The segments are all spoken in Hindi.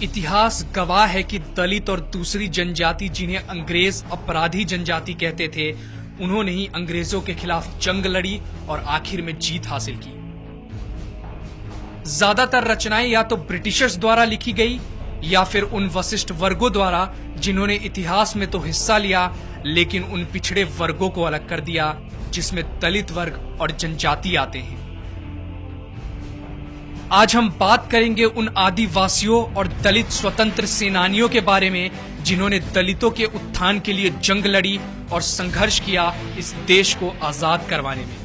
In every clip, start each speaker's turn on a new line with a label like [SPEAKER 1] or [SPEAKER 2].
[SPEAKER 1] इतिहास गवाह है कि दलित और दूसरी जनजाति, जिन्हें अंग्रेज अपराधी जनजाति कहते थे, उन्होंने ही अंग्रेजों के खिलाफ जंग लड़ी और आखिर में जीत हासिल की। ज्यादातर रचनाएं या तो ब्रिटिशर्स द्वारा लिखी गई या फिर उन वशिष्ठ वर्गों द्वारा जिन्होंने इतिहास में तो हिस्सा लिया लेकिन उन पिछड़े वर्गों को अलग कर दिया, जिसमें दलित वर्ग और जनजाति आते हैं। आज हम बात करेंगे उन आदिवासियों और दलित स्वतंत्र सेनानियों के बारे में जिन्होंने दलितों के उत्थान के लिए जंग लड़ी और संघर्ष किया इस देश को आजाद करवाने में।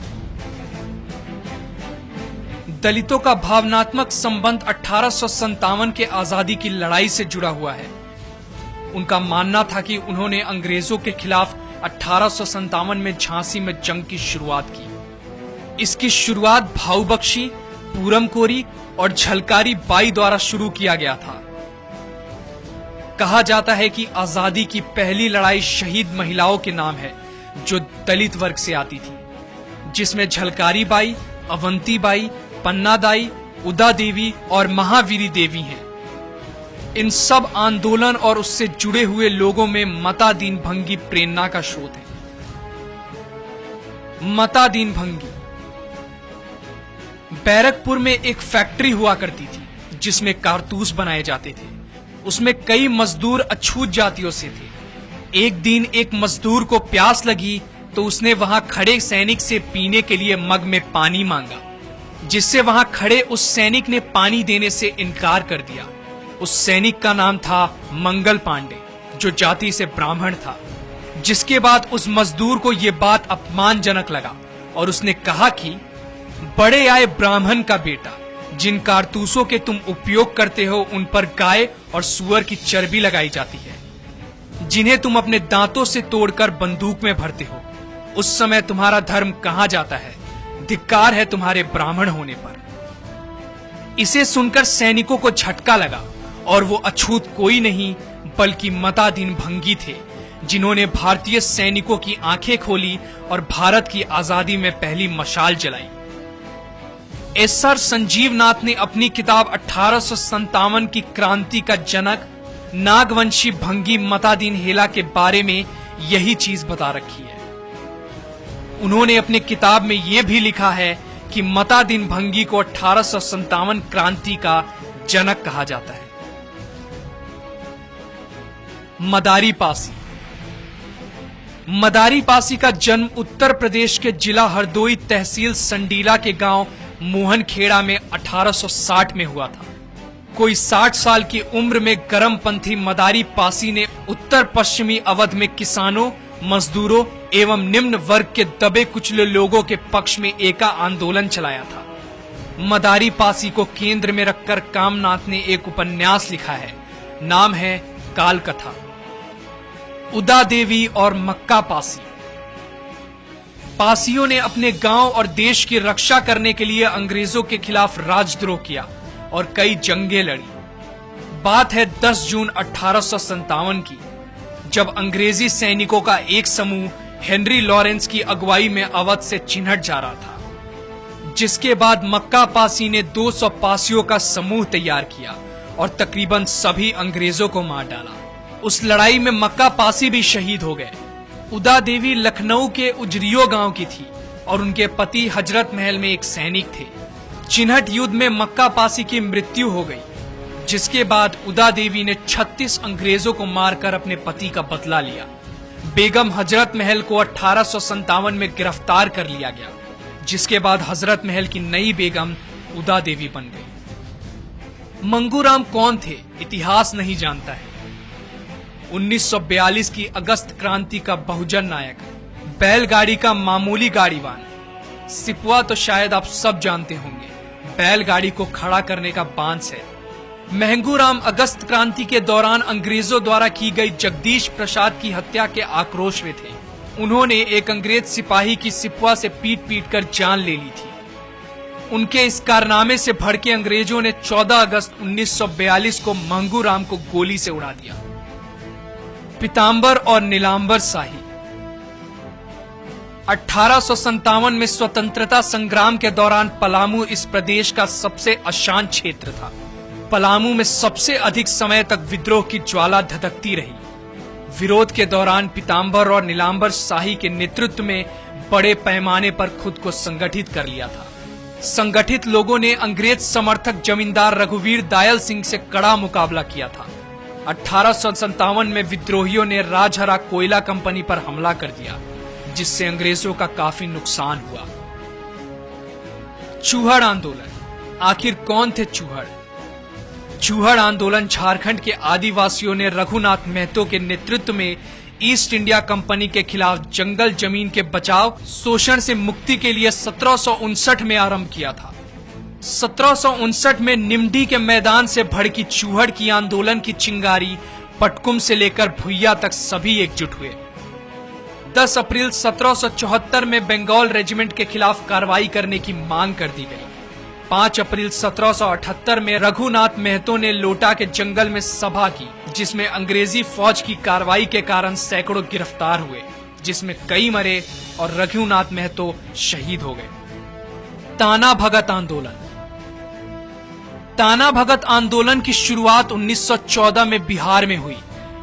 [SPEAKER 1] दलितों का भावनात्मक संबंध 1857 के आजादी की लड़ाई से जुड़ा हुआ है। उनका मानना था कि उन्होंने अंग्रेजों के खिलाफ 1857 में झांसी में जंग की शुरुआत की। इसकी शुरुआत भाऊ बख्शी, पूरम कोरी और झलकारी बाई द्वारा शुरू किया गया था। कहा जाता है कि आजादी की पहली लड़ाई शहीद महिलाओं के नाम है, जो दलित वर्ग से आती थी, जिसमें झलकारी बाई, अवंती बाई, पन्ना दाई, उदा देवी और महावीरी देवी हैं। इन सब आंदोलन और उससे जुड़े हुए लोगों में मता दीन भंगी प्रेरणा का स्रोत है। मता दीन भंगी बैरकपुर में एक फैक्ट्री हुआ करती थी जिसमें कारतूस बनाए जाते थे। उसमें कई मजदूर अछूत जातियों से थे। एक दिन एक मजदूर को प्यास लगी तो उसने वहां खड़े सैनिक से पीने के लिए मग में पानी मांगा, जिससे वहां खड़े उस सैनिक ने पानी देने से इनकार कर दिया। उस सैनिक का नाम था मंगल पांडे, जो जाति से ब्राह्मण था। जिसके बाद उस मजदूर को यह बात अपमानजनक लगा और उसने कहा कि बड़े आए ब्राह्मण का बेटा, जिन कारतूसों के तुम उपयोग करते हो उन पर गाय और सुअर की चर्बी लगाई जाती है, जिन्हें तुम अपने दांतों से तोड़कर बंदूक में भरते हो। उस समय तुम्हारा धर्म कहां जाता है? धिक्कार है तुम्हारे ब्राह्मण होने पर। इसे सुनकर सैनिकों को झटका लगा और वो अछूत कोई नहीं बल्कि मता दीन भंगी थे, जिन्होंने भारतीय सैनिकों की आंखें खोली और भारत की आजादी में पहली मशाल जलाई। एसआर संजीव नाथ ने अपनी किताब 1857 की क्रांति का जनक नागवंशी भंगी मता दीन हेला के बारे में यही चीज बता रखी है। उन्होंने अपने किताब में यह भी लिखा है कि मता दीन भंगी को 1857 क्रांति का जनक कहा जाता है। मदारी पासी। मदारी पासी का जन्म उत्तर प्रदेश के जिला हरदोई तहसील संडीला के गांव मोहनखेड़ा में 1860 में हुआ था। कोई 60 साल की उम्र में गरमपंथी मदारी पासी ने उत्तर पश्चिमी अवध में किसानों, मजदूरों एवं निम्न वर्ग के दबे कुचले लोगों के पक्ष में एका आंदोलन चलाया था। मदारी पासी को केंद्र में रखकर कामनाथ ने एक उपन्यास लिखा है, नाम है काल कथा। उदा देवी और मक्का पासी। पासियों ने अपने गांव और देश की रक्षा करने के लिए अंग्रेजों के खिलाफ राजद्रोह किया और कई जंगें लड़ी। बात है 10 जून 1857 की, जब अंग्रेजी सैनिकों का एक समूह हेनरी लॉरेंस की अगुवाई में अवध से चिन्हट जा रहा था। जिसके बाद मक्का पासी ने 200 पासियों का समूह तैयार किया और तकरीबन सभी अंग्रेजों को मार डाला। उस लड़ाई में मक्का पासी भी शहीद हो गए। उदा देवी लखनऊ के उजरियो गांव की थी और उनके पति हजरत महल में एक सैनिक थे। चिन्हट युद्ध में मक्का पासी की मृत्यु हो गई, जिसके बाद उदा देवी ने 36 अंग्रेजों को मारकर अपने पति का बदला लिया। बेगम हजरत महल को 1857 में गिरफ्तार कर लिया गया, जिसके बाद हजरत महल की नई बेगम उदा देवी बन गई। मंगूराम कौन थे, इतिहास नहीं जानता है। 1942 की अगस्त क्रांति का बहुजन नायक, बैलगाड़ी का मामूली गाड़ीवान। सिपुआ तो शायद आप सब जानते होंगे, बैलगाड़ी को खड़ा करने का बांस है। महंगूराम अगस्त क्रांति के दौरान अंग्रेजों द्वारा की गई जगदीश प्रसाद की हत्या के आक्रोश में थे। उन्होंने एक अंग्रेज सिपाही की सिपवा से पीट कर जान ले ली थी। उनके इस कारनामे से भड़के अंग्रेजों ने 14 अगस्त 1942 को महंगूराम को गोली से उड़ा दिया। पीताम्बर और नीलांबर शाही 1857 में स्वतंत्रता संग्राम के दौरान पलामू इस प्रदेश का सबसे अशांत क्षेत्र था। पलामू में सबसे अधिक समय तक विद्रोह की ज्वाला धधकती रही। विरोध के दौरान पीताम्बर और नीलांबर शाही के नेतृत्व में बड़े पैमाने पर खुद को संगठित कर लिया था। संगठित लोगों ने अंग्रेज समर्थक जमींदार रघुवीर दायल सिंह से कड़ा मुकाबला किया था। 1857 में विद्रोहियों ने राजहरा कोयला कंपनी पर हमला कर दिया, जिससे अंग्रेजों का काफी नुकसान हुआ। चूहड़ आंदोलन। आखिर कौन थे चूहड़? चूहड़ आंदोलन झारखंड के आदिवासियों ने रघुनाथ महतो के नेतृत्व में ईस्ट इंडिया कंपनी के खिलाफ जंगल जमीन के बचाव, शोषण से मुक्ति के लिए 1759 में आरंभ किया था। 1759 में निमडी के मैदान से भड़की चूहड़ की आंदोलन की चिंगारी पटकुम से लेकर भुइया तक सभी एकजुट हुए। 10 अप्रैल 1774 में बंगाल रेजिमेंट के खिलाफ कार्रवाई करने की मांग कर दी गई। 5 अप्रैल 1778 में रघुनाथ महतो ने लोटा के जंगल में सभा की, जिसमें अंग्रेजी फौज की कार्रवाई के कारण सैकड़ों गिरफ्तार हुए, जिसमें कई मरे और रघुनाथ महतो शहीद हो गए। ताना भगत आंदोलन। ताना भगत आंदोलन की शुरुआत 1914 में बिहार में हुई।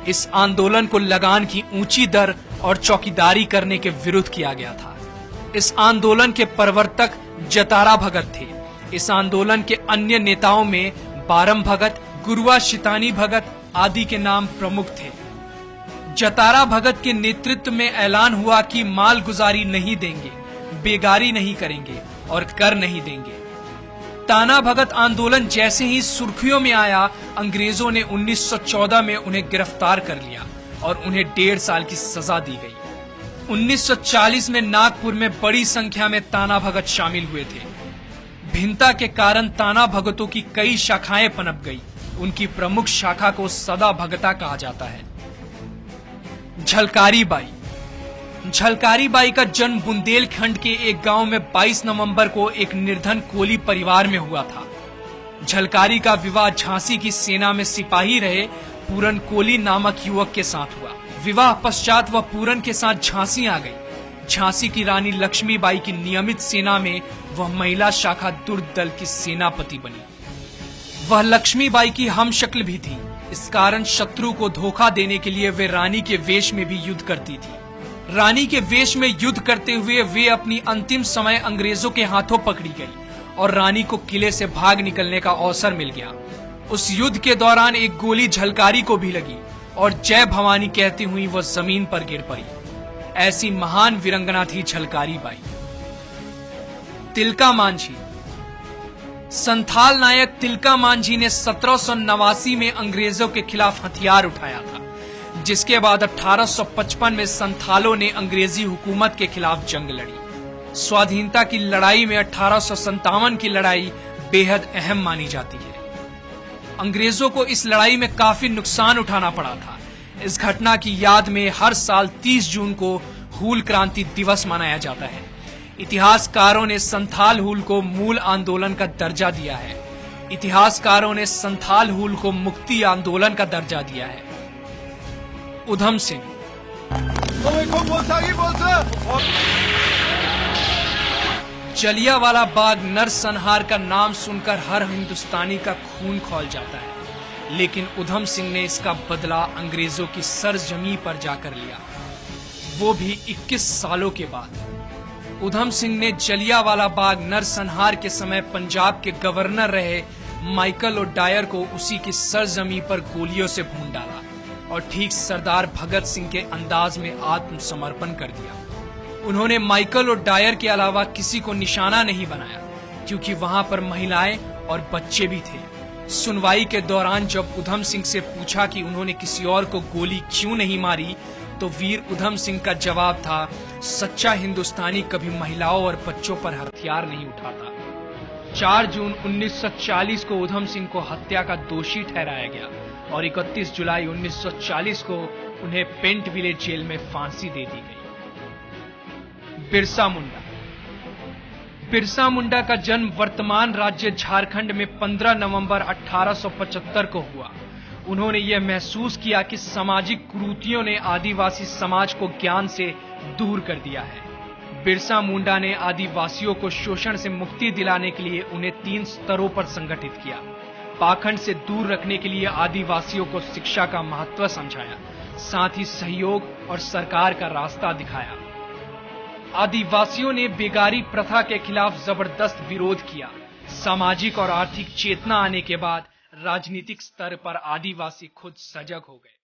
[SPEAKER 1] इस आंदोलन को लगान की ऊंची दर और चौकीदारी करने के विरुद्ध किया गया था। इस आंदोलन के प्रवर्तक जतारा भगत थे। इस आंदोलन के अन्य नेताओं में बारम भगत, गुरुआ शितानी भगत आदि के नाम प्रमुख थे। जतारा भगत के नेतृत्व में ऐलान हुआ कि मालगुजारी नहीं देंगे, बेगारी नहीं करेंगे और कर नहीं देंगे। ताना भगत आंदोलन जैसे ही सुर्खियों में आया, अंग्रेजों ने 1914 में उन्हें गिरफ्तार कर लिया और उन्हें 1.5 साल की सजा दी गई। 1940 में नागपुर में बड़ी संख्या में ताना भगत शामिल हुए थे। भिन्नता के कारण ताना भगतों की कई शाखाएं पनप गई। उनकी प्रमुख शाखा को सदा भगता कहा जाता है। झलकारी बाई। झलकारी बाई का जन्म बुंदेलखंड के एक गांव में 22 नवंबर को एक निर्धन कोली परिवार में हुआ था। झलकारी का विवाह झांसी की सेना में सिपाही रहे पूरन कोली नामक युवक के साथ हुआ। विवाह पश्चात वह पूरन के साथ झांसी आ गई। झांसी की रानी लक्ष्मीबाई की नियमित सेना में वह महिला शाखा दुर्ग दल की सेनापति बनी। वह लक्ष्मीबाई की हमशक्ल भी थी। इस कारण शत्रु को धोखा देने के लिए वे रानी के वेश में भी युद्ध करती थी। रानी के वेश में युद्ध करते हुए वे अपनी अंतिम समय अंग्रेजों के हाथों पकड़ी गई और रानी को किले से भाग निकलने का अवसर मिल गया। उस युद्ध के दौरान एक गोली झलकारी को भी लगी और जय भवानी कहती हुई वह जमीन पर गिर पड़ी। ऐसी महान वीरंगना थी झलकारी बाई। तिलका मांझी। संथाल नायक तिलका मांझी ने 1789 में अंग्रेजों के खिलाफ हथियार उठाया था, जिसके बाद 1855 में संथालों ने अंग्रेजी हुकूमत के खिलाफ जंग लड़ी। स्वाधीनता की लड़ाई में 1857 की लड़ाई बेहद अहम मानी जाती है। अंग्रेजों को इस लड़ाई में काफी नुकसान उठाना पड़ा था। इस घटना की याद में हर साल 30 जून को हूल क्रांति दिवस मनाया जाता है। इतिहासकारों ने संथाल हूल को मूल आंदोलन का दर्जा दिया है। इतिहासकारों ने संथाल हूल को मुक्ति आंदोलन का दर्जा दिया है। उधम सिंह। जलियांवाला बाग नरसंहार का नाम सुनकर हर हिंदुस्तानी का खून खौल जाता है, लेकिन उधम सिंह ने इसका बदला अंग्रेजों की सरजमी पर जाकर लिया, वो भी 21 सालों के बाद। उधम सिंह ने जलियांवाला बाग नरसंहार के समय पंजाब के गवर्नर रहे माइकल ओडायर को उसी की सरजमी पर गोलियों से भून डाला और ठीक सरदार भगत सिंह के अंदाज में आत्मसमर्पण कर दिया। उन्होंने माइकल ओडायर के अलावा किसी को निशाना नहीं बनाया, क्योंकि वहां पर महिलाएं और बच्चे भी थे। सुनवाई के दौरान जब उधम सिंह से पूछा कि उन्होंने किसी और को गोली क्यों नहीं मारी, तो वीर उधम सिंह का जवाब था, सच्चा हिंदुस्तानी कभी महिलाओं और बच्चों पर हथियार नहीं उठाता। 4 जून 1940 को उधम सिंह को हत्या का दोषी ठहराया गया और 31 जुलाई 1940 को उन्हें पेंट विलेज जेल में फांसी दे दी गई। बिरसा मुंडा का जन्म वर्तमान राज्य झारखंड में 15 नवंबर 1875 को हुआ। उन्होंने यह महसूस किया कि सामाजिक कुरीतियों ने आदिवासी समाज को ज्ञान से दूर कर दिया है। बिरसा मुंडा ने आदिवासियों को शोषण से मुक्ति दिलाने के लिए उन्हें 3 स्तरों पर संगठित किया। पाखंड से दूर रखने के लिए आदिवासियों को शिक्षा का महत्व समझाया, साथ ही सहयोग और सरकार का रास्ता दिखाया। आदिवासियों ने बेगारी प्रथा के खिलाफ जबरदस्त विरोध किया। सामाजिक और आर्थिक चेतना आने के बाद राजनीतिक स्तर पर आदिवासी खुद सजग हो गए।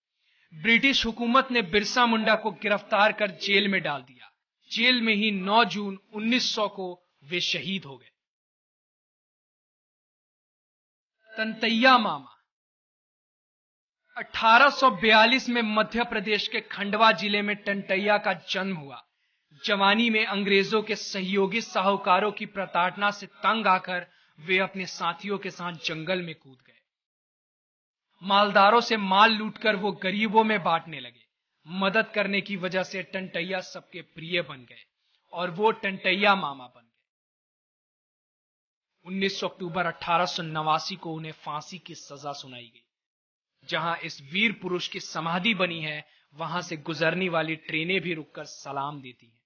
[SPEAKER 1] ब्रिटिश हुकूमत ने बिरसा मुंडा को गिरफ्तार कर जेल में डाल दिया। जेल में ही 9 जून 1900 को वे शहीद हो गए। तंतैया मामा 1842 में मध्य प्रदेश के खंडवा जिले में टंटैया का जन्म हुआ। जवानी में अंग्रेजों के सहयोगी साहूकारों की प्रताड़ना से तंग आकर वे अपने साथियों के साथ जंगल में कूद गए। मालदारों से माल लूटकर वो गरीबों में बांटने लगे। मदद करने की वजह से टंटैया सबके प्रिय बन गए और वो टंटैया मामा बन गए। 19 अक्टूबर 1889 को उन्हें फांसी की सजा सुनाई गई। जहां इस वीर पुरुष की समाधि बनी है, वहां से गुजरने वाली ट्रेनें भी रुककर सलाम देती हैं।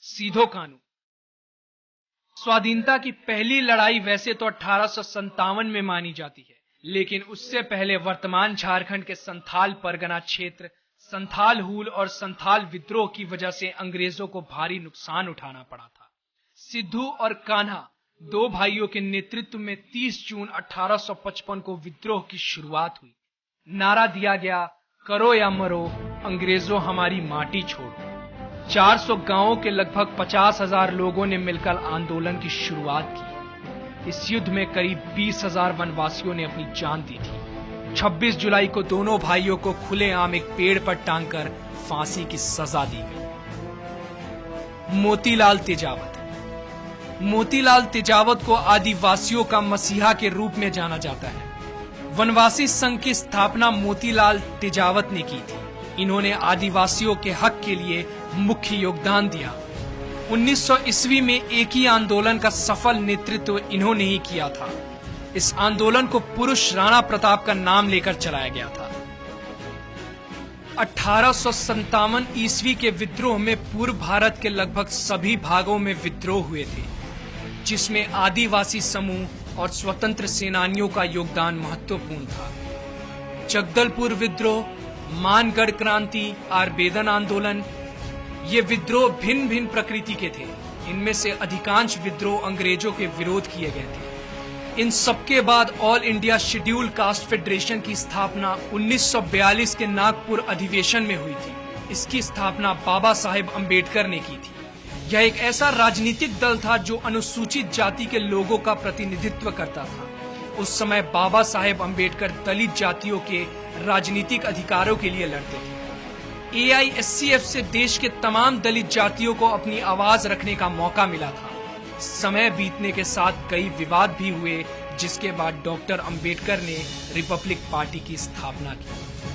[SPEAKER 1] सीधो कानू स्वाधीनता की पहली लड़ाई वैसे तो 1857 में मानी जाती है, लेकिन उससे पहले वर्तमान झारखंड के संथाल परगना क्षेत्र संथाल हुल और संथाल विद्रोह की वजह से अंग्रेजों को भारी नुकसान उठाना पड़ा था। सिद्धू और कान्हा 2 भाइयों के नेतृत्व में 30 जून 1855 को विद्रोह की शुरुआत हुई। नारा दिया गया, करो या मरो, अंग्रेजों हमारी माटी छोड़ो। 400 गांवों के लगभग 50,000 लोगों ने मिलकर आंदोलन की शुरुआत की। इस युद्ध में करीब 20,000 वनवासियों ने अपनी जान दी थी। 26 जुलाई को दोनों भाइयों को खुलेआम एक पेड़ पर टांगकर फांसी की सजा दी गई। मोतीलाल तेजावत को आदिवासियों का मसीहा के रूप में जाना जाता है। वनवासी संघ की स्थापना मोतीलाल तेजावत ने की थी। इन्होंने आदिवासियों के हक के लिए मुख्य योगदान दिया। 1900 ईस्वी में एक ही आंदोलन का सफल नेतृत्व इन्होंने ही किया था। इस आंदोलन को पुरुष राणा प्रताप का नाम लेकर चलाया गया था। 1857 ईस्वी के विद्रोह में पूर्व भारत के लगभग सभी भागों में विद्रोह हुए थे, जिसमें आदिवासी समूह और स्वतंत्र सेनानियों का योगदान महत्वपूर्ण था। जगदलपुर विद्रोह, मानगढ़ क्रांति, आरबेदन आंदोलन, ये विद्रोह भिन्न भिन्न प्रकृति के थे। इनमें से अधिकांश विद्रोह अंग्रेजों के विरोध किए गए थे। इन सबके बाद all India schedule caste federation की स्थापना 1942 के नागपुर अधिवेशन में हुई थी। इसकी स्थापना बाबा साहेब अंबेडकर ने की थी। यह एक ऐसा राजनीतिक दल था जो अनुसूचित जाति के लोगों का प्रतिनिधित्व करता था। उस समय बाबा साहेब अंबेडकर दलित जातियों के राजनीतिक अधिकारों के लिए लड़ते थे। AISCF से देश के तमाम दलित जातियों को अपनी आवाज रखने का मौका मिला था। समय बीतने के साथ कई विवाद भी हुए, जिसके बाद डॉक्टर अंबेडकर ने रिपब्लिक पार्टी की स्थापना की।